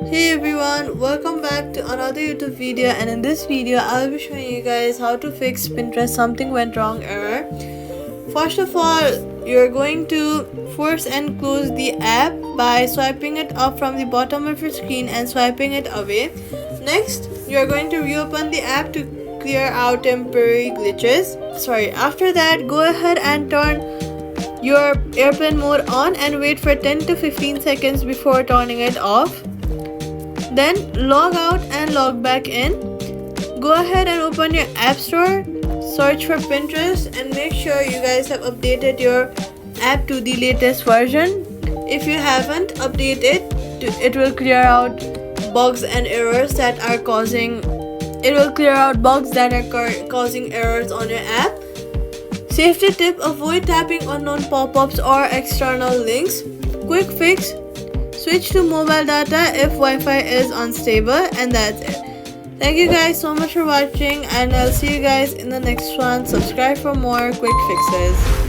Hey everyone, welcome back to another YouTube video, and in this video I'll be showing you guys how to fix Pinterest something went wrong error. First of all, you're going to force and close the app by swiping it up from the bottom of your screen and swiping it away. Next, you're going to reopen the app to clear out temporary glitches. After that, go ahead and turn your airplane mode on and wait for 10 to 15 seconds before turning it off. Then log out and log back in. Go ahead and open your app store, search for Pinterest, and make sure you guys have updated your app to the latest version. If you haven't updated, it will clear out bugs and errors that are causing errors on your app. Safety tip: avoid tapping unknown pop-ups or external links. Quick fix: switch to mobile data if Wi-Fi is unstable, and that's it. Thank you guys so much for watching, and I'll see you guys in the next one. Subscribe for more quick fixes.